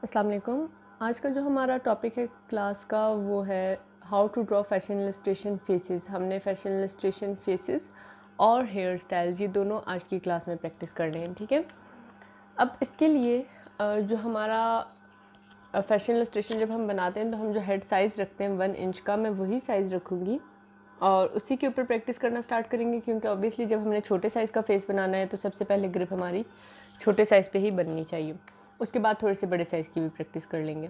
अस्सलाम वालेकुम। आज का जो हमारा टॉपिक है क्लास का वो है how to draw fashion illustration faces. हमने फैशन इलस्ट्रेशन फेसेस और हेयर स्टाइल्स ये दोनों आज की क्लास में प्रैक्टिस करने हैं, ठीक है। अब इसके लिए जो हमारा फैशन इलस्ट्रेशन जब हम बनाते हैं तो हम जो हेड साइज़ रखते हैं 1 इंच का, मैं वही साइज़ रखूँगी और उसी के ऊपर प्रैक्टिस करना स्टार्ट करेंगे, क्योंकि ऑब्वियसली जब हमने छोटे साइज़ का फेस बनाना है तो सबसे पहले ग्रिप हमारी छोटे साइज़ पे ही बननी चाहिए। उसके बाद थोड़े से बड़े साइज़ की भी प्रैक्टिस कर लेंगे।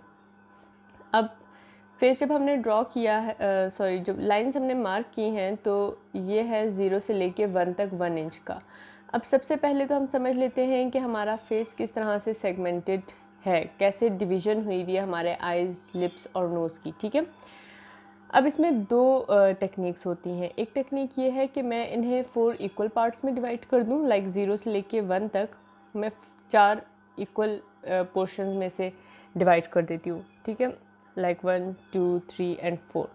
अब फेस जब हमने ड्रॉ किया है, सॉरी जब लाइंस हमने मार्क की हैं तो ये है 0 से लेके 1 तक 1 इंच का। अब सबसे पहले तो हम समझ लेते हैं कि हमारा फेस किस तरह से सेगमेंटेड है, कैसे डिवीज़न हुई हुई है हमारे आइज़, लिप्स और नोज़ की, ठीक है। अब इसमें दो टेक्निक्स होती हैं। एक टेक्निक ये है कि मैं इन्हें 4 इक्वल पार्ट्स में डिवाइड कर दूँ, लाइक 0 से लेके 1 तक मैं 4 इक्वल पोर्शन में से डिवाइड कर देती हूँ, ठीक है, लाइक 1 2 3 एंड 4।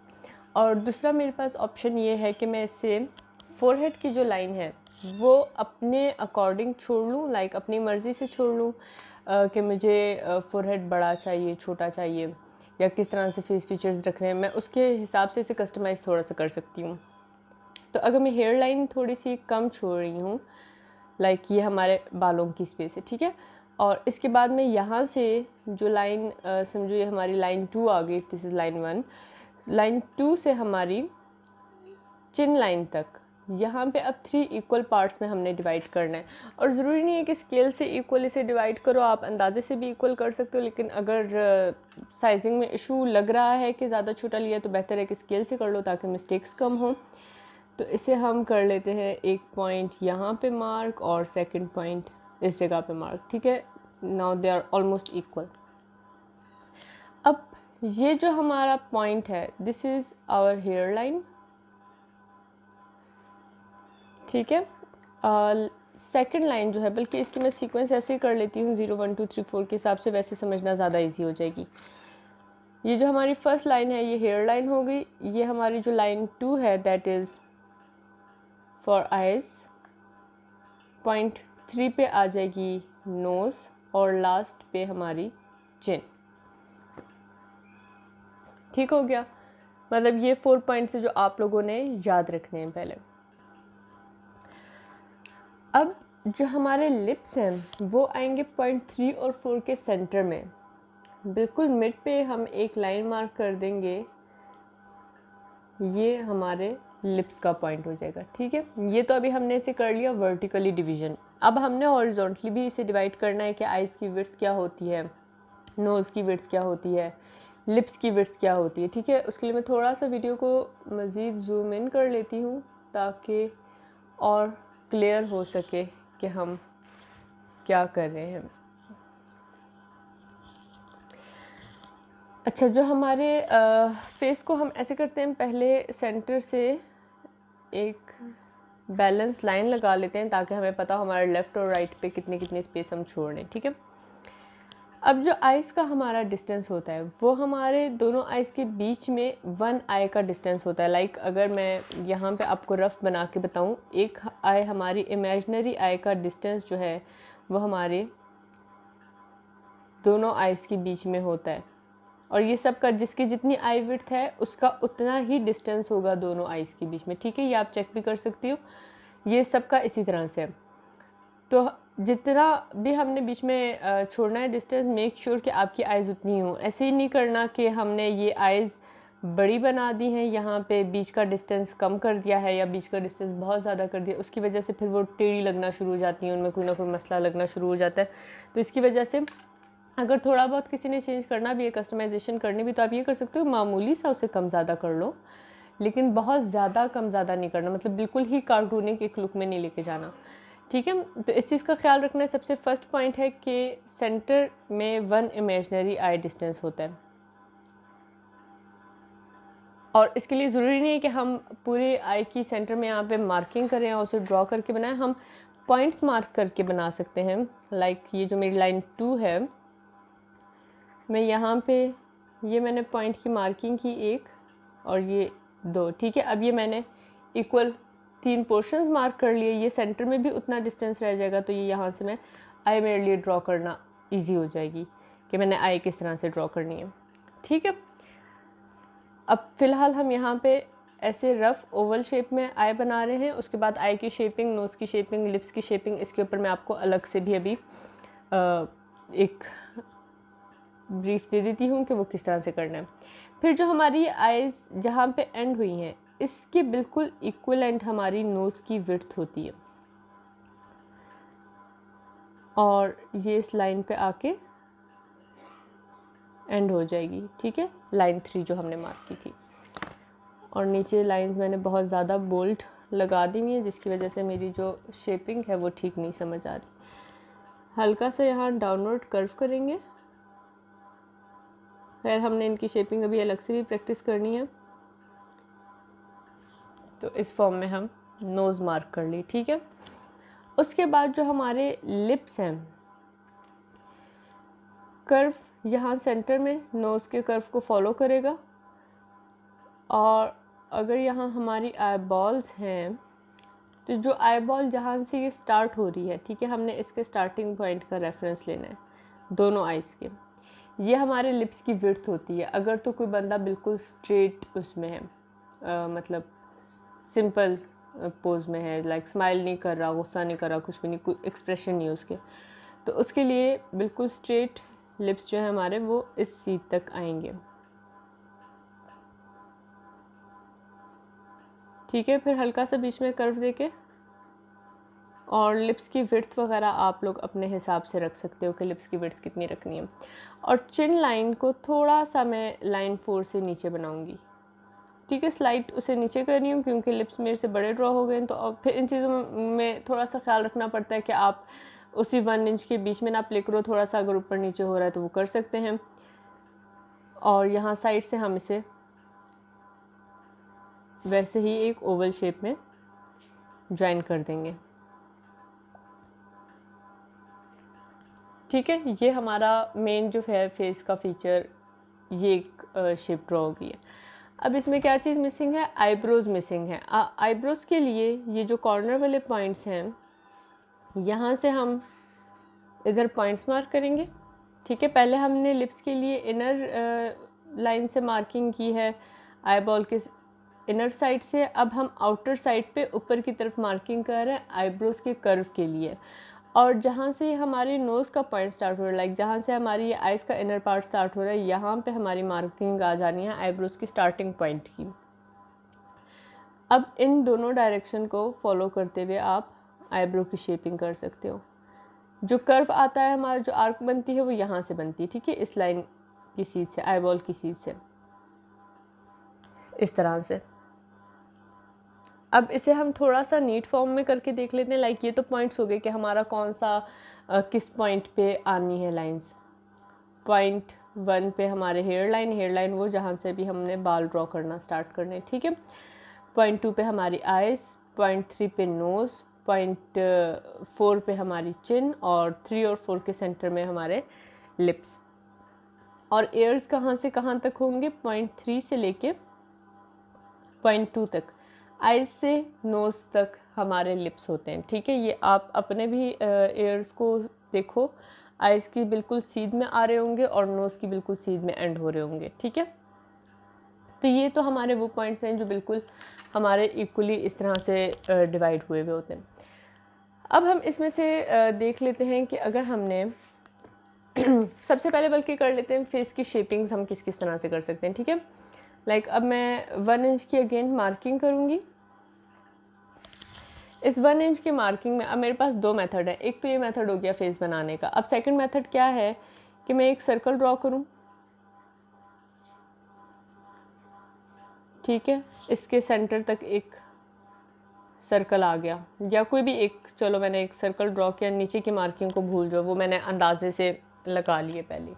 और दूसरा मेरे पास ऑप्शन ये है कि मैं इससे फोरहेड की जो लाइन है वो अपने अकॉर्डिंग छोड़ लूँ, लाइक अपनी मर्ज़ी से छोड़ लूँ कि मुझे फोरहेड बड़ा चाहिए, छोटा चाहिए, या किस तरह से फेस फीचर्स रखने हैं, मैं उसके हिसाब से इसे कस्टमाइज़ थोड़ा सा कर सकती हूँ। तो अगर मैं हेयर लाइन थोड़ी सी कम छोड़ रही हूँ, लाइक ये हमारे बालों की स्पेस है, ठीक है, और इसके बाद में यहाँ से जो लाइन समझो ये हमारी लाइन 2 आ गई, दिस इज़ लाइन 1, लाइन 2 से हमारी चिन लाइन तक यहाँ पे अब 3 इक्वल पार्ट्स में हमने डिवाइड करना है। और ज़रूरी नहीं है कि स्केल से इक्वल इसे डिवाइड करो, आप अंदाजे से भी इक्वल कर सकते हो, लेकिन अगर साइजिंग में इशू लग रहा है कि ज़्यादा छोटा लिया तो बेहतर है कि स्केल से कर लो ताकि मिस्टेक्स कम हो। तो इसे हम कर लेते हैं एक पॉइंट यहाँ पे मार्क और सेकंड पॉइंट इस जगह पे मार्क, ठीक है। Now they are almost equal. अब ये जो हमारा पॉइंट है this is our hair line, ठीक है। सेकंड लाइन जो है, बल्कि इसकी मैं सीक्वेंस ऐसे ही कर लेती हूँ 0 1 2 3 4 के हिसाब से, वैसे समझना ज़्यादा इजी हो जाएगी। ये जो हमारी फर्स्ट लाइन है ये हेयर लाइन हो गई। ये हमारी जो लाइन 2 है that is for eyes. Point 3 पे आ जाएगी नोज़ और लास्ट पे हमारी चिन, ठीक हो गया। मतलब ये 4 पॉइंट्स है जो आप लोगों ने याद रखने हैं पहले। अब जो हमारे लिप्स हैं वो आएंगे पॉइंट 3 और 4 के सेंटर में, बिल्कुल मिड पे हम एक लाइन मार्क कर देंगे, ये हमारे लिप्स का पॉइंट हो जाएगा, ठीक है। ये तो अभी हमने इसे कर लिया वर्टिकली डिवीजन। अब हमने हॉरिजॉन्टली भी इसे डिवाइड करना है कि आइज़ की विड्थ क्या होती है, नोज़ की विड्थ क्या होती है, लिप्स की विड्थ क्या होती है, ठीक है। उसके लिए मैं थोड़ा सा वीडियो को मज़ीद जूम इन कर लेती हूँ ताकि और क्लियर हो सके कि हम क्या कर रहे हैं। अच्छा, जो हमारे फेस को हम ऐसे करते हैं, पहले सेंटर से एक बैलेंस लाइन लगा लेते हैं ताकि हमें पता हो हमारे लेफ़्ट और राइट पे कितनी कितनी स्पेस हम छोड़ रहे हैं, ठीक है। अब जो आइज़ का हमारा डिस्टेंस होता है वो हमारे दोनों आइज़ के बीच में 1 आई का डिस्टेंस होता है। लाइक अगर मैं यहाँ पे आपको रफ बना के बताऊँ, एक आई हमारी इमेजिनरी आई का डिस्टेंस जो है वो हमारे दोनों आइज़ के बीच में होता है, और ये सब का जिसकी जितनी आई विड्थ है उसका उतना ही डिस्टेंस होगा दोनों आइज़ के बीच में, ठीक है। ये आप चेक भी कर सकती हो, ये सब का इसी तरह से है। तो जितना भी हमने बीच में छोड़ना है डिस्टेंस, मेक श्योर कि आपकी आइज़ उतनी हो। ऐसे ही नहीं करना कि हमने ये आइज़ बड़ी बना दी हैं, यहाँ पे बीच का डिस्टेंस कम कर दिया है या बीच का डिस्टेंस बहुत ज़्यादा कर दिया, उसकी वजह से फिर वो टेढ़ी लगना शुरू हो जाती हैं, उनमें कोई ना कोई मसला लगना शुरू हो जाता है। तो इसकी वजह से अगर थोड़ा बहुत किसी ने चेंज करना भी है, कस्टमाइजेशन करनी भी, तो आप ये कर सकते हो, मामूली सा उसे कम ज़्यादा कर लो, लेकिन बहुत ज़्यादा कम ज़्यादा नहीं करना, मतलब बिल्कुल ही कार्टूनिक एक लुक में नहीं लेके जाना, ठीक है। तो इस चीज़ का ख्याल रखना है। सबसे फर्स्ट पॉइंट है कि सेंटर में 1 इमेजिनरी आई डिस्टेंस होता है, और इसके लिए ज़रूरी नहीं है कि हम पूरे आई की सेंटर में यहाँ पे मार्किंग करें और उसे ड्रॉ करके बनाएं, हम पॉइंट्स मार्क करके बना सकते हैं। लाइक ये जो मेरी लाइन 2 है, मैं यहाँ पे ये मैंने पॉइंट की मार्किंग की 1 और ये 2, ठीक है। अब ये मैंने इक्वल 3 पोर्शंस मार्क कर लिए, ये सेंटर में भी उतना डिस्टेंस रह जाएगा, तो ये यहाँ से मैं आई मेरे लिए ड्रॉ करना इजी हो जाएगी कि मैंने आई किस तरह से ड्रॉ करनी है। ठीक है, अब फ़िलहाल हम यहाँ पे ऐसे रफ़ ओवल शेप में आई बना रहे हैं। उसके बाद आई की शेपिंग, नोज़ की शेपिंग, लिप्स की शेपिंग, इसके ऊपर मैं आपको अलग से भी अभी एक ब्रीफ दे देती हूँ कि वो किस तरह से करना है। फिर जो हमारी आईज़ जहाँ पे एंड हुई हैं, इसके बिल्कुल इक्वलेंट हमारी नोज़ की विड्थ होती है और ये इस लाइन पे आके एंड हो जाएगी। ठीक है, लाइन 3 जो हमने मार्क की थी। और नीचे लाइंस मैंने बहुत ज़्यादा बोल्ड लगा दी हुई है, जिसकी वजह से मेरी जो शेपिंग है वो ठीक नहीं समझ आ रही। हल्का सा यहाँ डाउनवर्ड कर्व करेंगे। खैर हमने इनकी शेपिंग अभी अलग से भी प्रैक्टिस करनी है। तो इस फॉर्म में हम नोज़ मार्क कर ली। ठीक है, उसके बाद जो हमारे लिप्स हैं, कर्व यहाँ सेंटर में नोज़ के कर्व को फॉलो करेगा। और अगर यहाँ हमारी आई बॉल्स हैं तो जो आई बॉल जहाँ से ये स्टार्ट हो रही है, ठीक है, हमने इसके स्टार्टिंग पॉइंट का रेफरेंस लेना है दोनों आइज़ के। ये हमारे लिप्स की विड्थ होती है। अगर तो कोई बंदा बिल्कुल स्ट्रेट उसमें है, मतलब सिंपल पोज में है, लाइक स्माइल नहीं कर रहा, गुस्सा नहीं कर रहा, कुछ भी नहीं, कोई एक्सप्रेशन नहीं है उसके, तो उसके लिए बिल्कुल स्ट्रेट लिप्स जो है हमारे वो इस सीट तक आएंगे। ठीक है, फिर हल्का सा बीच में कर्व देके और लिप्स की विड्थ वगैरह आप लोग अपने हिसाब से रख सकते हो कि लिप्स की विड्थ कितनी रखनी है। और चिन लाइन को थोड़ा सा मैं लाइन 4 से नीचे बनाऊंगी। ठीक है, स्लाइड उसे नीचे कर रही हूँ क्योंकि लिप्स मेरे से बड़े ड्रॉ हो गए हैं। तो अब फिर इन चीज़ों में थोड़ा सा ख्याल रखना पड़ता है कि आप उसी 1 इंच के बीच में ना प्ले करो, थोड़ा सा अगर ऊपर नीचे हो रहा है तो वो कर सकते हैं। और यहाँ साइड से हम इसे वैसे ही एक ओवल शेप में ज्वाइन कर देंगे। ठीक है, ये हमारा मेन जो है फेस का फीचर, ये एक शेप ड्रॉ हो गई है। अब इसमें क्या चीज़ मिसिंग है? आईब्रोज मिसिंग है। आईब्रोज के लिए ये जो कॉर्नर वाले पॉइंट्स हैं, यहाँ से हम इधर पॉइंट्स मार्क करेंगे। ठीक है, पहले हमने लिप्स के लिए इनर लाइन से मार्किंग की है आई बॉल के इनर साइड से। अब हम आउटर साइड पे ऊपर की तरफ मार्किंग कर रहे हैं आईब्रोज के कर्व के लिए। और जहाँ से हमारी नोज़ का पॉइंट स्टार्ट हो रहा है, लाइक जहाँ से हमारी ये आइज़ का इनर पार्ट स्टार्ट हो रहा है, यहाँ पे हमारी मार्किंग आ जानी है आईब्रोज की स्टार्टिंग पॉइंट की। अब इन दोनों डायरेक्शन को फॉलो करते हुए आप आईब्रो की शेपिंग कर सकते हो। जो कर्व आता है हमारा, जो आर्क बनती है, वो यहाँ से बनती है। ठीक है, इस लाइन की सीध से, आई बॉल की सीध से, इस तरह से। अब इसे हम थोड़ा सा नीट फॉर्म में करके देख लेते हैं। लाइक ये तो पॉइंट्स हो गए कि हमारा कौन सा किस पॉइंट पे आनी है लाइंस। पॉइंट 1 पे हमारे हेयर लाइन वो जहाँ से भी हमने बाल ड्रॉ करना स्टार्ट करने। ठीक है, पॉइंट 2 पे हमारी आइज़, पॉइंट 3 पे नोज़, पॉइंट 4 पे हमारी चिन, और 3 और 4 के सेंटर में हमारे लिप्स। और एयर्स कहाँ से कहाँ तक होंगे? पॉइंट 3 से लेके पॉइंट 2 तक आइज से नोज़ तक हमारे लिप्स होते हैं। ठीक है, ये आप अपने भी एयर्स को देखो, आइज़ की बिल्कुल सीध में आ रहे होंगे और नोज़ की बिल्कुल सीध में एंड हो रहे होंगे। ठीक है, तो ये तो हमारे वो पॉइंट्स हैं जो बिल्कुल हमारे इक्वली इस तरह से डिवाइड हुए हुए होते हैं। अब हम इसमें से देख लेते हैं कि अगर हमने सबसे पहले बल्कि कर लेते हैं फेस की शेपिंग्स हम किस किस तरह से कर सकते हैं। ठीक है, लाइक अब मैं 1 इंच की अगेन मार्किंग करूँगी। इस 1 इंच की मार्किंग में अब मेरे पास 2 मेथड है। एक तो ये मेथड हो गया फेस बनाने का। अब सेकंड मेथड क्या है कि मैं एक सर्कल ड्रॉ करूँ। ठीक है, इसके सेंटर तक एक सर्कल आ गया, या कोई भी एक, चलो मैंने एक सर्कल ड्रॉ किया। नीचे की मार्किंग को भूल जाओ, वो मैंने अंदाजे से लगा लिए पहले।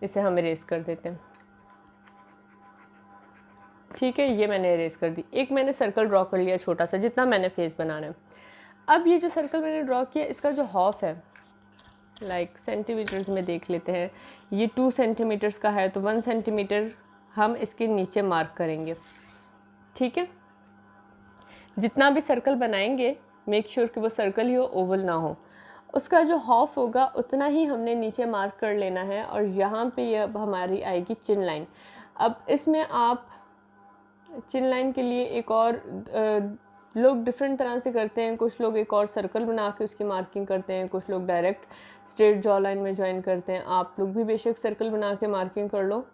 इसे हम इरेज कर देते हैं। ठीक है, ये मैंने इरेज कर दी। एक मैंने सर्कल ड्रॉ कर लिया छोटा सा, जितना मैंने फेस बनाना है। अब ये जो सर्कल मैंने ड्रॉ किया, इसका जो हाफ है, लाइक सेंटीमीटर्स में देख लेते हैं, ये 2 सेंटीमीटर्स का है, तो 1 सेंटीमीटर हम इसके नीचे मार्क करेंगे। ठीक है, जितना भी सर्कल बनाएंगे मेक श्योर कि वो सर्कल ही हो, ओवल ना हो। उसका जो हाफ होगा उतना ही हमने नीचे मार्क कर लेना है, और यहाँ पे ये अब हमारी आएगी चिन लाइन। अब इसमें आप चिन लाइन के लिए एक और लोग डिफरेंट तरह से करते हैं। कुछ लोग एक और सर्कल बना के उसकी मार्किंग करते हैं, कुछ लोग डायरेक्ट स्ट्रेट जॉ लाइन में ज्वाइन करते हैं। आप लोग भी बेशक सर्कल बना के मार्किंग कर लो।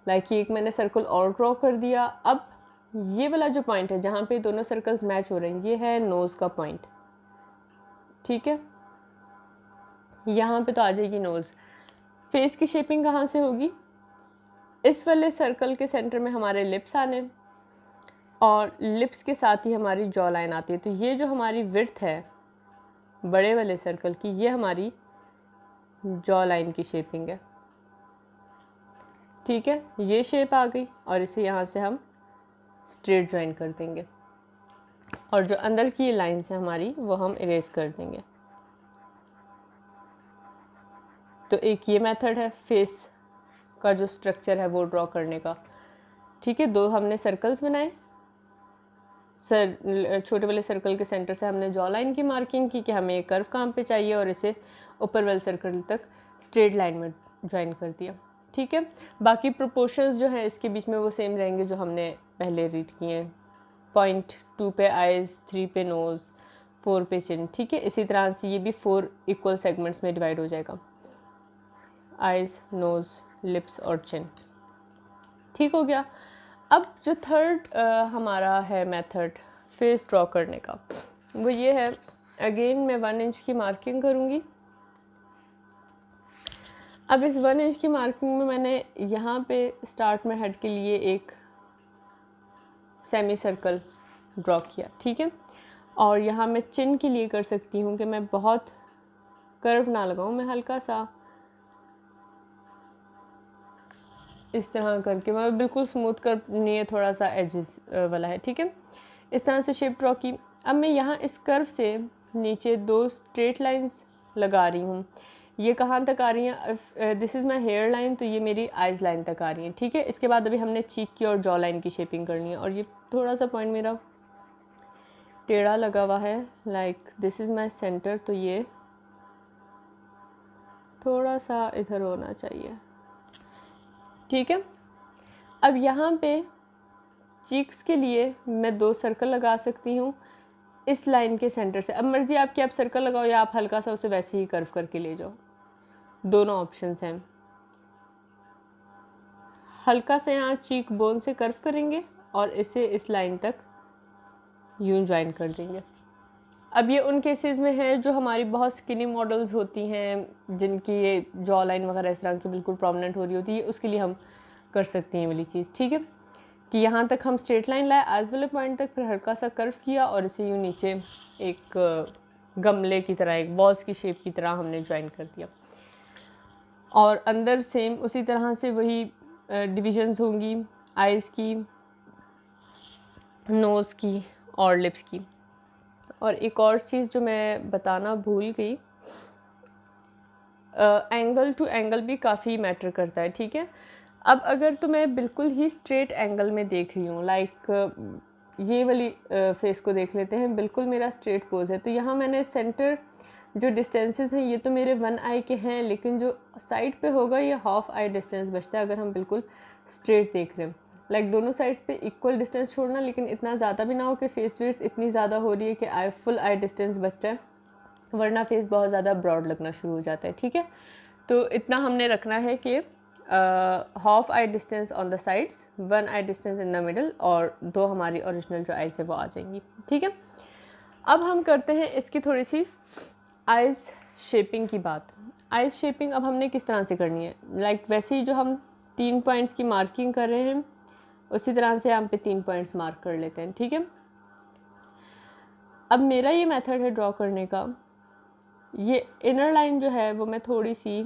लाइक एक मैंने सर्कल और ड्रॉ कर दिया। अब ये वाला जो पॉइंट है जहाँ पे दोनों सर्कल्स मैच हो रहे हैं, ये है नोज़ का पॉइंट, ठीक है। यहाँ पे तो आ जाएगी नोज़। फेस की शेपिंग कहाँ से होगी? इस वाले सर्कल के सेंटर में हमारे लिप्स आने, और लिप्स के साथ ही हमारी जॉ लाइन आती है। तो ये जो हमारी विड्थ है बड़े वाले सर्कल की, ये हमारी जॉ लाइन की शेपिंग है, ठीक है। ये शेप आ गई, और इसे यहाँ से हम स्ट्रेट ज्वाइन कर देंगे, और जो अंदर की लाइन्स है हमारी वो हम इरेज कर देंगे। तो एक ये मेथड है फेस का जो स्ट्रक्चर है वो ड्रॉ करने का, ठीक है। दो हमने सर्कल्स बनाए, छोटे वाले सर्कल के सेंटर से हमने जॉ लाइन की मार्किंग की कि हमें ये कर्व कहाँ पे चाहिए, और इसे ऊपर वाले सर्कल तक स्ट्रेट लाइन में ज्वाइन कर दिया, ठीक है। बाकी प्रोपोर्शंस जो हैं इसके बीच में वो सेम रहेंगे जो हमने पहले रीड किए हैं। 0.2 पे आइज़, 3 पे नोज़, 4 पे चिन, ठीक है। इसी तरह से ये भी 4 इक्वल सेगमेंट्स में डिवाइड हो जाएगा, आइज़, नोज़, लिप्स और चिन, ठीक हो गया। अब जो थर्ड हमारा है मेथड फेस ड्रॉ करने का, वो ये है। अगेन मैं 1 इंच की मार्किंग करूँगी। अब इस 1 इंच की मार्किंग में मैंने यहाँ पे स्टार्ट में हेड के लिए एक सेमी सर्कल ड्रॉ किया, ठीक है। और यहाँ मैं चिन के लिए कर सकती हूँ कि मैं बहुत कर्व ना लगाऊँ, मैं हल्का सा इस तरह करके, मैं बिल्कुल स्मूथ कर नहीं है, थोड़ा सा एजेस वाला है, ठीक है। इस तरह से शेप ड्रॉ की। अब मैं यहाँ इस कर्व से नीचे 2 स्ट्रेट लाइंस लगा रही हूँ। ये कहाँ तक आ रही हैं? This is my hair line, तो ये मेरी आइज़ लाइन तक आ रही है, ठीक है। इसके बाद अभी हमने चीक की और जॉ लाइन की शेपिंग करनी है, और ये थोड़ा सा पॉइंट मेरा टेढ़ा लगा हुआ है, like this is my centre, तो ये थोड़ा सा इधर होना चाहिए, ठीक है। अब यहाँ पे चीक्स के लिए मैं 2 सर्कल लगा सकती हूँ इस लाइन के सेंटर से। अब मर्जी आपकी, आप सर्कल लगाओ या आप हल्का सा उसे वैसे ही कर्व करके ले जाओ, दोनों ऑप्शंस हैं। हल्का से यहाँ चीक बोन से कर्व करेंगे और इसे इस लाइन तक यूं ज्वाइन कर देंगे। अब ये उन केसेस में है जो हमारी बहुत स्किनी मॉडल्स होती हैं, जिनकी ये जॉ लाइन वगैरह इस तरह की बिल्कुल प्रोमिनेंट हो रही होती है, उसके लिए हम कर सकते हैं वाली चीज़, ठीक है। कि यहाँ तक हम स्ट्रेट लाइन लाए आज वाले पॉइंट तक, फिर हल्का सा कर्व किया और इसे यूँ नीचे एक गमले की तरह, एक बॉल्स की शेप की तरह हमने ज्वाइन कर दिया। और अंदर सेम उसी तरह से वही डिविजन्स होंगी, आइज़ की, नोज़ की और लिप्स की। और एक और चीज़ जो मैं बताना भूल गई, एंगल टू एंगल भी काफ़ी मैटर करता है, ठीक है। अब अगर तो मैं बिल्कुल ही स्ट्रेट एंगल में देख रही हूँ, लाइक ये वाली फेस को देख लेते हैं, बिल्कुल मेरा स्ट्रेट पोज है, तो यहाँ मैंने सेंटर जो डिस्टेंसेस हैं ये तो मेरे 1 आई के हैं, लेकिन जो साइड पे होगा ये हाफ आई डिस्टेंस बचता है अगर हम बिल्कुल स्ट्रेट देख रहे हैं। लाइक दोनों साइड्स पे इक्वल डिस्टेंस छोड़ना, लेकिन इतना ज़्यादा भी ना हो कि फेस विड्थ इतनी ज़्यादा हो रही है कि फुल आई डिस्टेंस बच रहा है, वरना फेस बहुत ज़्यादा ब्रॉड लगना शुरू हो जाता है, ठीक है। तो इतना हमने रखना है कि half I distance on the sides, 1 I distance in the middle, और 2 हमारी ओरिजिनल जो आइज़ है वो आ जाएंगी, ठीक है। अब हम करते हैं इसकी थोड़ी सी आइज़ शेपिंग की बात। आइज़ शेपिंग अब हमने किस तरह से करनी है, लाइक वैसे ही जो हम 3 पॉइंट्स की मार्किंग कर रहे हैं उसी तरह से हम पे 3 पॉइंट्स मार्क कर लेते हैं, ठीक है। अब मेरा ये मेथड है ड्रॉ करने का, ये इनर लाइन जो है वो मैं थोड़ी सी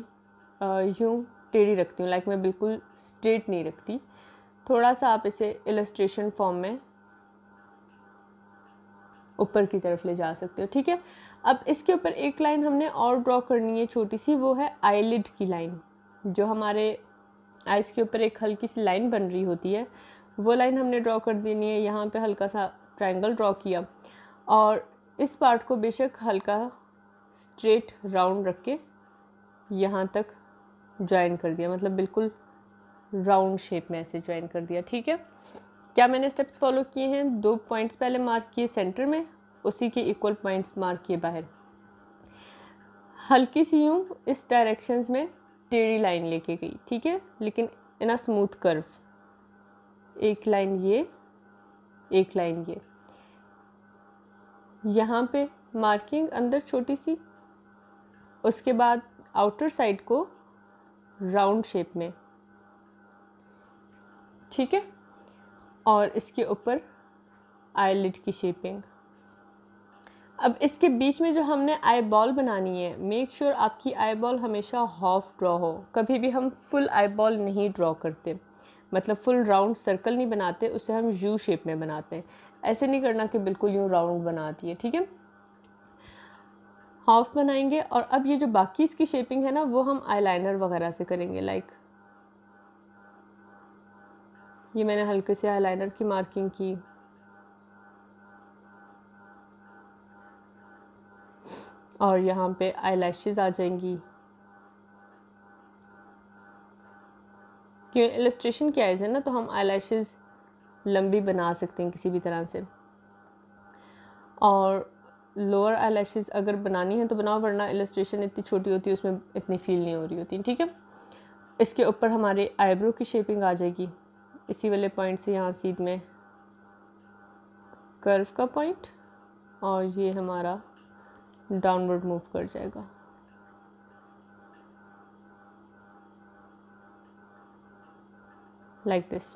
यूँ टेढ़ी रखती हूँ, लाइक मैं बिल्कुल स्ट्रेट नहीं रखती, थोड़ा सा आप इसे इलस्ट्रेशन फॉर्म में ऊपर की तरफ ले जा सकते हो, ठीक है। अब इसके ऊपर एक लाइन हमने और ड्रॉ करनी है छोटी सी, वो है आईलिड की लाइन। जो हमारे आइज़ के ऊपर एक हल्की सी लाइन बन रही होती है, वो लाइन हमने ड्रॉ कर देनी है। यहाँ पे हल्का सा ट्रायंगल ड्रॉ किया, और इस पार्ट को बेशक हल्का स्ट्रेट राउंड रख के यहाँ तक ज्वाइन कर दिया, मतलब बिल्कुल राउंड शेप में ऐसे ज्वाइन कर दिया। ठीक है, क्या मैंने स्टेप्स फॉलो किए हैं? 2 पॉइंट्स पहले मार्क किए सेंटर में, उसी के इक्वल पॉइंट्स मार्क किए बाहर। हल्की सी यूँ इस डायरेक्शंस में टेढ़ी लाइन लेके गई, ठीक है, लेकिन इन अ स्मूथ कर्व। एक लाइन ये, एक लाइन ये, यहाँ पे मार्किंग अंदर छोटी सी, उसके बाद आउटर साइड को राउंड शेप में, ठीक है, और इसके ऊपर आईलिड की शेपिंग। अब इसके बीच में जो हमने आई बॉल बनानी है, मेक श्योर आपकी आई बॉल हमेशा हाफ ड्रॉ हो। कभी भी हम फुल आई बॉल नहीं ड्रॉ करते, मतलब फुल राउंड सर्कल नहीं बनाते, उसे हम यू शेप में बनाते हैं। ऐसे नहीं करना कि बिल्कुल यूँ राउंड बना दिए, ठीक है, हाफ बनाएंगे। और अब ये जो बाकी इसकी शेपिंग है ना, वो हम आईलाइनर वगैरह से करेंगे। लाइक ये मैंने हल्के से आईलाइनर की मार्किंग की, और यहाँ पे आईलैशेस आ जाएंगी। क्यों, इलस्ट्रेशन की आइज है ना, तो हम आईलैशेस लंबी बना सकते हैं किसी भी तरह से। और लोअर आईलैशेस अगर बनानी है तो बनाओ, वरना इलस्ट्रेशन इतनी छोटी होती है उसमें इतनी फील नहीं हो रही होती, ठीक है। इसके ऊपर हमारे आईब्रो की शेपिंग आ जाएगी, इसी वाले पॉइंट से यहाँ सीध में कर्व का पॉइंट, और ये हमारा डाउनवर्ड मूव कर जाएगा। लाइक दिस,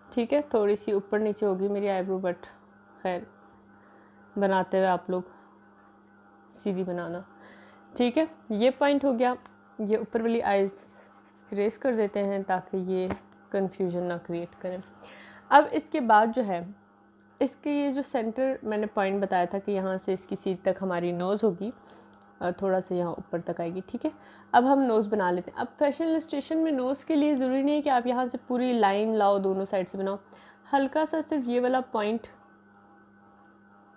ठीक है। थोड़ी सी ऊपर नीचे होगी मेरी आईब्रो, बट खैर बनाते हुए आप लोग सीधी बनाना, ठीक है। ये पॉइंट हो गया। ये ऊपर वाली आइज़ इरेज कर देते हैं ताकि ये कंफ्यूजन ना क्रिएट करें। अब इसके बाद जो है, इसके ये जो सेंटर मैंने पॉइंट बताया था कि यहाँ से इसकी सीट तक हमारी नोज़ होगी, थोड़ा सा यहाँ ऊपर तक आएगी, ठीक है। अब हम नोज़ बना लेते हैं। अब फैशन इलस्ट्रेशन में नोज़ के लिए ज़रूरी नहीं है कि आप यहाँ से पूरी लाइन लाओ, दोनों साइड से बनाओ। हल्का सा सिर्फ ये वाला पॉइंट,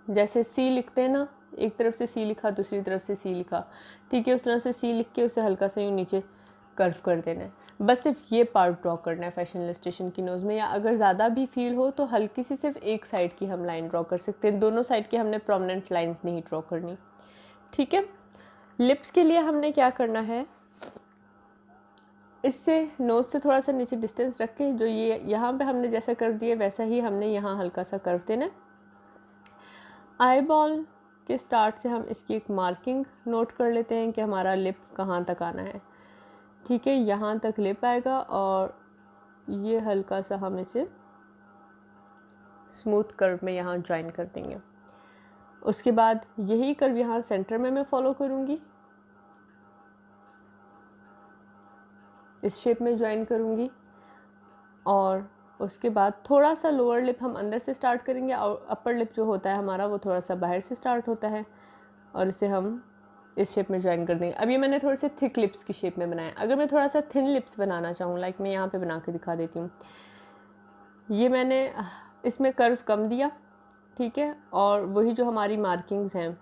जैसे सी लिखते हैं ना, एक तरफ से सी लिखा, दूसरी तरफ से सी लिखा, ठीक है, उस तरह से सी लिख के उसे हल्का सा यूँ नीचे कर्व कर देना है। बस सिर्फ ये पार्ट ड्रॉ करना है फैशन इलस्ट्रेशन की नोज़ में। या अगर ज़्यादा भी फील हो तो हल्की सी सिर्फ एक साइड की हम लाइन ड्रॉ कर सकते हैं, दोनों साइड की हमने प्रोमिनेंट लाइंस नहीं ड्रॉ करनी, ठीक है। लिप्स के लिए हमने क्या करना है, इससे नोज़ से थोड़ा सा नीचे डिस्टेंस रख के, जो ये यहाँ पे हमने जैसा कर्व दिया वैसा ही हमने यहाँ हल्का सा कर्व देना है। आई बॉल के स्टार्ट से हम इसकी एक मार्किंग नोट कर लेते हैं कि हमारा लिप कहाँ तक आना है, ठीक है, यहाँ तक लिप आएगा, और ये हल्का सा हम इसे स्मूथ कर्व में यहाँ ज्वाइन कर देंगे। उसके बाद यही कर्व यहाँ सेंटर में मैं फॉलो करूँगी, इस शेप में ज्वाइन करूँगी, और उसके बाद थोड़ा सा लोअर लिप हम अंदर से स्टार्ट करेंगे, और अपर लिप जो होता है हमारा वो थोड़ा सा बाहर से स्टार्ट होता है, और इसे हम इस शेप में ज्वाइन कर देंगे। अब ये मैंने थोड़े से थिक लिप्स की शेप में बनाया। अगर मैं थोड़ा सा थिन लिप्स बनाना चाहूँ, लाइक मैं यहाँ पे बना के दिखा देती हूँ, ये मैंने इसमें कर्व कम दिया, ठीक है, और वही जो हमारी मार्किंग्स हैं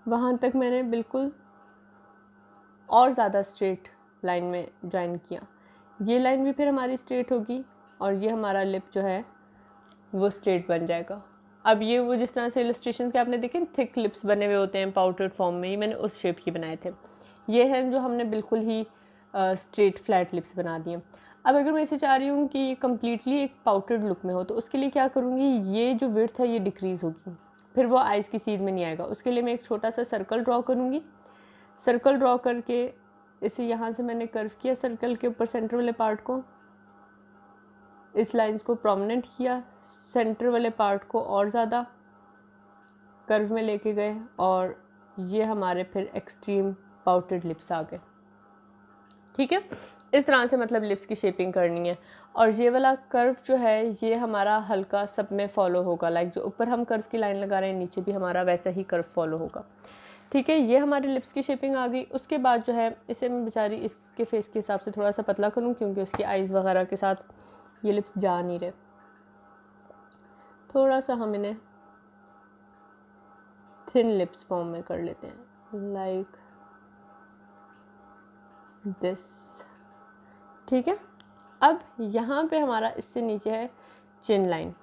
वहाँ तक मैंने बिल्कुल और ज़्यादा स्ट्रेट लाइन में ज्वाइन किया। ये लाइन भी फिर हमारी स्ट्रेट होगी, और ये हमारा लिप जो है वो स्ट्रेट बन जाएगा। अब ये वो जिस तरह से इलस्ट्रेशंस के आपने देखे थिक लिप्स बने हुए होते हैं पाउडर्ड फॉर्म में, ये मैंने उस शेप की बनाए थे। ये हैं जो हमने बिल्कुल ही स्ट्रेट फ्लैट लिप्स बना दिए। अब अगर मैं इसे चाह रही हूँ कि ये कम्प्लीटली एक पाउडर्ड लुक में हो, तो उसके लिए क्या करूँगी, ये जो विड्थ है ये डिक्रीज़ होगी, फिर वो आइज़ की सीध में नहीं आएगा। उसके लिए मैं एक छोटा सा सर्कल ड्रॉ करूँगी। सर्कल ड्रॉ करके इसे यहाँ से मैंने कर्व किया, सर्कल के ऊपर सेंटर वाले पार्ट को, इस लाइंस को प्रोमिनेंट किया, सेंटर वाले पार्ट को और ज़्यादा कर्व में लेके गए, और ये हमारे फिर एक्सट्रीम पाउटेड लिप्स आ गए, ठीक है। इस तरह से मतलब लिप्स की शेपिंग करनी है। और ये वाला कर्व जो है ये हमारा हल्का सब में फॉलो होगा, लाइक जो ऊपर हम कर्व की लाइन लगा रहे हैं नीचे भी हमारा वैसा ही कर्व फॉलो होगा, ठीक है। ये हमारे लिप्स की शेपिंग आ गई। उसके बाद जो है इसे मैं बेचारी इसके फेस के हिसाब से थोड़ा सा पतला करूँ, क्योंकि उसकी आइज़ वगैरह के साथ ये लिप्स जा नहीं रहे। थोड़ा सा हम इन्हें थिन लिप्स फॉर्म में कर लेते हैं, लाइक दिस। ठीक है, अब यहाँ पे हमारा इससे नीचे है चिन लाइन।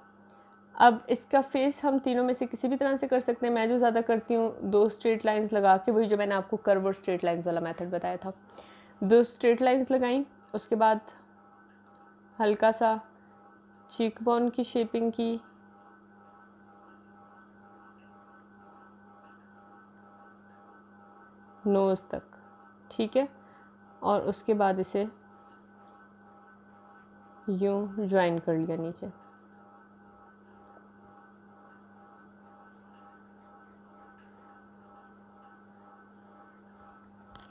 अब इसका फेस हम तीनों में से किसी भी तरह से कर सकते हैं। मैं जो ज़्यादा करती हूँ 2 स्ट्रेट लाइंस लगा के, वही जो मैंने आपको कर्व और स्ट्रेट लाइंस वाला मेथड बताया था, 2 स्ट्रेट लाइंस लगाई, उसके बाद हल्का सा चीक बोन की शेपिंग की, नोज़ तक। ठीक है, और उसके बाद इसे यूं ज्वाइन कर लिया नीचे।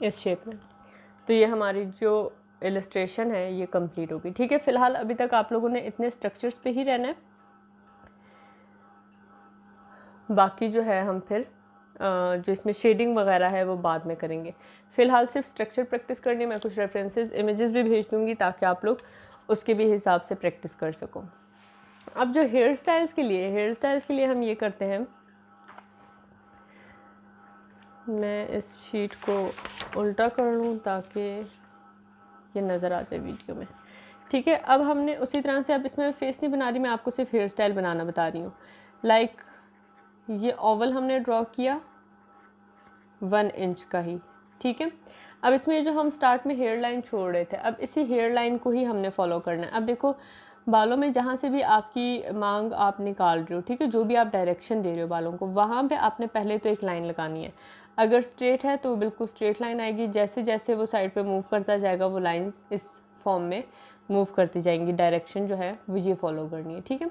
इस शेप में। तो ये हमारी जो इलस्ट्रेशन है ये कंप्लीट होगी। ठीक है, फिलहाल अभी तक आप लोगों ने इतने स्ट्रक्चर्स पे ही रहना है, बाकी जो है हम फिर जो इसमें शेडिंग वगैरह है वो बाद में करेंगे। फ़िलहाल सिर्फ स्ट्रक्चर प्रैक्टिस करनी। मैं कुछ रेफरेंसेस इमेजेस भी भेज दूँगी ताकि आप लोग उसके भी हिसाब से प्रैक्टिस कर सको। अब जो हेयर स्टाइल्स के लिए हम ये करते हैं, मैं इस शीट को उल्टा कर लूँ ताकि ये नज़र आ जाए वीडियो में। ठीक है, अब हमने उसी तरह से, अब इसमें फेस नहीं बना रही मैं, आपको सिर्फ हेयर स्टाइल बनाना बता रही हूँ। लाइक ये ओवल हमने ड्रॉ किया 1 इंच का ही। ठीक है, अब इसमें जो हम स्टार्ट में हेयर लाइन छोड़ रहे थे, अब इसी हेयर लाइन को ही हमने फॉलो करना है। अब देखो बालों में जहाँ से भी आपकी मांग आप निकाल रहे हो, ठीक है, जो भी आप डायरेक्शन दे रहे हो बालों को, वहाँ पे आपने पहले तो एक लाइन लगानी है। अगर स्ट्रेट है तो बिल्कुल स्ट्रेट लाइन आएगी, जैसे जैसे वो साइड पे मूव करता जाएगा वो लाइंस इस फॉर्म में मूव करती जाएंगी, डायरेक्शन जो है वो ये फॉलो करनी है। ठीक है,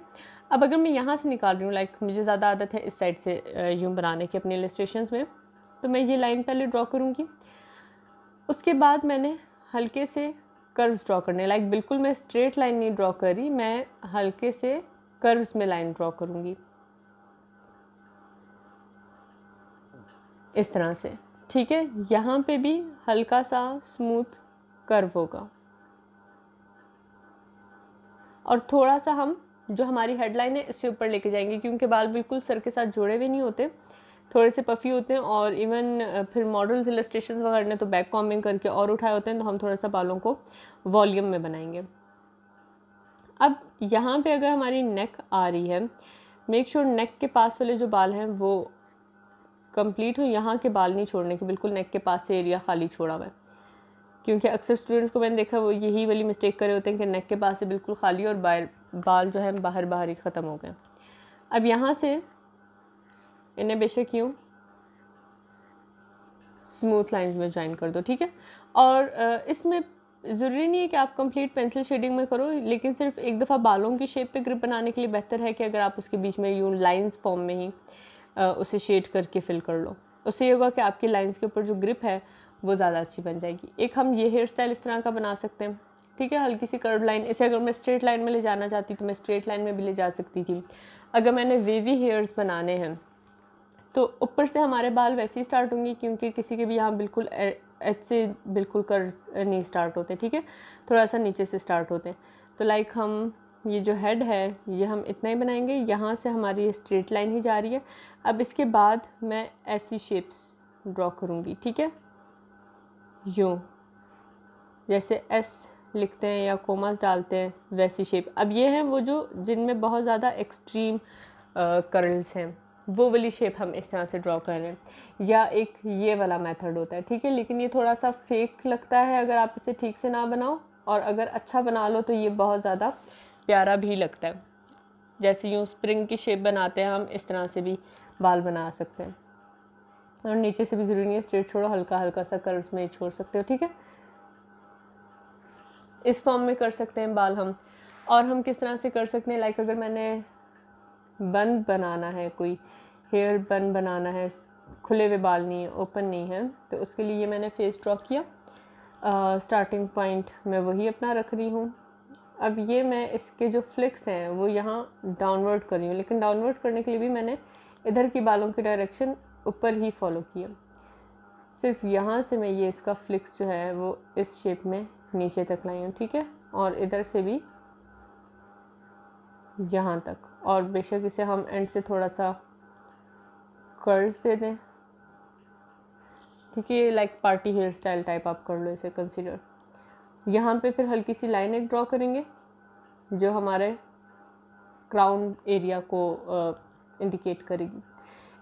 अब अगर मैं यहाँ से निकाल रही हूँ, लाइक मुझे ज़्यादा आदत है इस साइड से यूँ बनाने की अपनी इलस्ट्रेशंस में, तो मैं ये लाइन पहले ड्रॉ करूँगी। उसके बाद मैंने हल्के से कर्व्स ड्रॉ करने, लाइक बिल्कुल मैं स्ट्रेट लाइन नहीं ड्रॉ करी, मैं हल्के से कर्व्स में लाइन ड्रॉ करूँगी इस तरह से। ठीक है, यहाँ पे भी हल्का सा स्मूथ कर्व होगा, और थोड़ा सा हम जो हमारी हेडलाइन है इससे ऊपर लेके जाएंगे, क्योंकि बाल बिल्कुल सर के साथ जुड़े हुए नहीं होते, थोड़े से पफ़ी होते हैं, और इवन फिर मॉडल्स इलस्ट्रेशन वगैरह ने तो बैक कॉम्बिंग करके और उठाए होते हैं, तो हम थोड़ा सा बालों को वॉल्यूम में बनाएंगे। अब यहाँ पे अगर हमारी नेक आ रही है, मेक श्योर नेक के पास वाले जो बाल हैं वो कंप्लीट हो, यहाँ के बाल नहीं छोड़ने के, बिल्कुल नेक के पास से एरिया खाली छोड़ा हुआ है, क्योंकि अक्सर स्टूडेंट्स को मैंने देखा वो यही वाली मिस्टेक करे होते हैं कि नेक के पास से बिल्कुल खाली और बाल जो है बाहर बाहर ही ख़त्म हो गए। अब यहाँ से इन्हें बेशक यूँ स्मूथ लाइंस में ज्वाइन कर दो। ठीक है, और इसमें ज़रूरी नहीं है कि आप कंप्लीट पेंसिल शेडिंग में करो, लेकिन सिर्फ एक दफ़ा बालों की शेप पे ग्रिप बनाने के लिए बेहतर है कि अगर आप उसके बीच में यूँ लाइंस फॉर्म में ही उसे शेड करके फिल कर लो। उससे ये होगा कि आपकी लाइंस के ऊपर जो ग्रिप है वो ज़्यादा अच्छी बन जाएगी। एक हम ये हेयर स्टाइल इस तरह का बना सकते हैं। ठीक है, हल्की सी कर्व लाइन, इसे अगर मैं स्ट्रेट लाइन में ले जाना चाहती तो मैं स्ट्रेट लाइन में भी ले जा सकती थी। अगर मैंने वेवी हेयर्स बनाने हैं तो ऊपर से हमारे बाल वैसे ही स्टार्ट होंगे, क्योंकि किसी के भी यहाँ बिल्कुल ऐसे बिल्कुल कर्व नहीं स्टार्ट होते। ठीक है, थोड़ा सा नीचे से स्टार्ट होते हैं। तो लाइक हम ये जो हेड है ये हम इतना ही बनाएंगे, यहाँ से हमारी स्ट्रेट लाइन ही जा रही है। अब इसके बाद मैं ऐसी शेप्स ड्रॉ करूँगी। ठीक है, यूँ जैसे एस लिखते हैं या कोमास डालते हैं वैसी शेप। अब ये हैं वो जो जिनमें बहुत ज़्यादा एक्सट्रीम कर्ल्स हैं, वो वाली शेप हम इस तरह से ड्रॉ कर रहे हैं। या एक ये वाला मेथड होता है। ठीक है, लेकिन ये थोड़ा सा फेक लगता है अगर आप इसे ठीक से ना बनाओ, और अगर अच्छा बना लो तो ये बहुत ज़्यादा प्यारा भी लगता है। जैसे यूँ स्प्रिंग की शेप बनाते हैं हम, इस तरह से भी बाल बना सकते हैं, और नीचे से भी ज़रूरी नहीं है स्ट्रेट छोड़ो, हल्का हल्का सा कर्व्स में छोड़ सकते हो। ठीक है, इस फॉर्म में कर सकते हैं बाल हम। और हम किस तरह से कर सकते हैं, लाइक अगर मैंने बन बनाना है, कोई हेयर बन बनाना है, खुले हुए बाल नहीं है, ओपन नहीं है, तो उसके लिए ये मैंने फेस ड्रॉ किया। स्टार्टिंग पॉइंट मैं वही अपना रख रही हूँ। अब ये मैं इसके जो फ्लिक्स हैं वो यहाँ डाउनवर्ड कर रही हूँ, लेकिन डाउनवर्ड करने के लिए भी मैंने इधर की बालों की डायरेक्शन ऊपर ही फॉलो किया। सिर्फ यहाँ से मैं ये इसका फ्लिक्स जो है वो इस शेप में नीचे तक लाई हूँ। ठीक है, और इधर से भी यहाँ तक, और बेशक इसे हम एंड से थोड़ा सा कर्ल्स दे दें, ठीक है, like party hair style type आप कर लो इसे कंसिडर। यहाँ पे फिर हल्की सी लाइन एक ड्रॉ करेंगे जो हमारे क्राउन एरिया को इंडिकेट करेगी।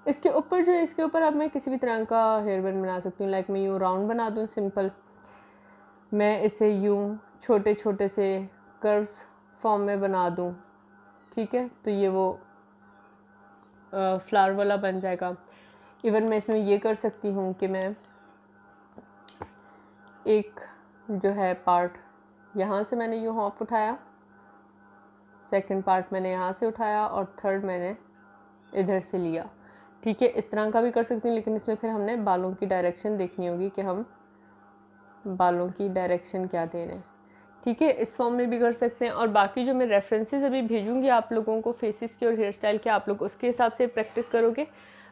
इसके ऊपर जो है, इसके ऊपर अब मैं किसी भी तरह का हेयर बैंड बना सकती हूँ। लाइक मैं यूँ राउंड बना दूँ सिंपल, मैं इसे यूँ छोटे छोटे से कर्व्स फॉर्म में बना दूँ, ठीक है, तो ये वो फ्लावर वाला बन जाएगा। इवन मैं इसमें ये कर सकती हूँ कि मैं एक जो है पार्ट यहाँ से मैंने यूँ ऑफ उठाया, सेकंड पार्ट मैंने यहाँ से उठाया और थर्ड मैंने इधर से लिया, ठीक है। इस तरह का भी कर सकती हूँ, लेकिन इसमें फिर हमने बालों की डायरेक्शन देखनी होगी कि हम बालों की डायरेक्शन क्या दे रहे हैं, ठीक है। इस फॉर्म में भी कर सकते हैं। और बाकी जो मैं रेफरेंसेस अभी भेजूंगी आप लोगों को फेसेस के और हेयर स्टाइल के, आप लोग उसके हिसाब से प्रैक्टिस करोगे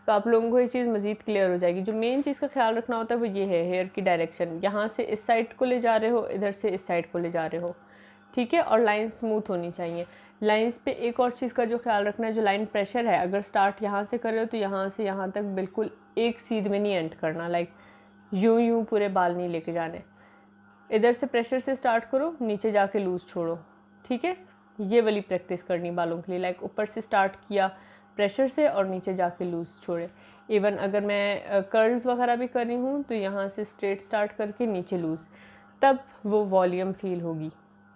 तो आप लोगों को ये चीज़ मज़ीद क्लियर हो जाएगी। जो मेन चीज़ का ख्याल रखना होता है वो ये है हेयर की डायरेक्शन, यहाँ से इस साइड को ले जा रहे हो, इधर से इस साइड को ले जा रहे हो, ठीक है। और लाइन स्मूथ होनी चाहिए। लाइंस पे एक और चीज़ का जो ख्याल रखना है, जो लाइन प्रेशर है, अगर स्टार्ट यहाँ से कर रहे हो तो यहाँ से यहाँ तक बिल्कुल एक सीध में नहीं एंड करना, लाइक यूं पूरे बाल नहीं लेके जाने। इधर से प्रेशर से स्टार्ट करो, नीचे जाके लूज छोड़ो, ठीक है। ये वाली प्रैक्टिस करनी बालों के लिए, लाइक ऊपर से स्टार्ट किया प्रेशर से और नीचे जाके लूज छोड़े। इवन अगर मैं कर्ल्स वगैरह भी कर रही हूँ तो यहाँ से स्ट्रेट स्टार्ट करके नीचे लूज, तब वो वॉल्यूम फील होगी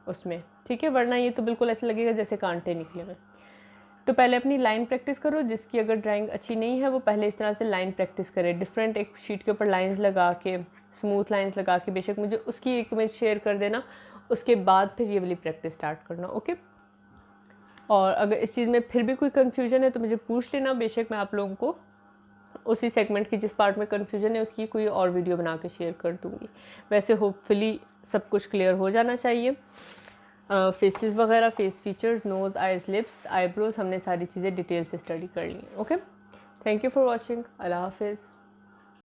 उसमें, ठीक है। वरना ये तो बिल्कुल ऐसा लगेगा जैसे कांटे निकले हुए। तो पहले अपनी लाइन प्रैक्टिस करो, जिसकी अगर ड्राइंग अच्छी नहीं है वो पहले इस तरह से लाइन प्रैक्टिस करे, डिफरेंट एक शीट के ऊपर लाइंस लगा के, स्मूथ लाइंस लगा के, बेशक मुझे उसकी एक इमेज शेयर कर देना, उसके बाद फिर ये वाली प्रैक्टिस स्टार्ट करना, ओके। और अगर इस चीज़ में फिर भी कोई कन्फ्यूजन है तो मुझे पूछ लेना, बेशक मैं आप लोगों को उसी सेगमेंट की जिस पार्ट में कन्फ्यूजन है उसकी कोई और वीडियो बना के शेयर कर दूँगी। वैसे होपफुली सब कुछ क्लियर हो जाना चाहिए। फेसेस वगैरह, face features, nose, eyes, lips, eyebrows, हमने सारी चीज़ें डिटेल से स्टडी कर ली। Okay, thank you for watching. अल्लाह हाफिज़।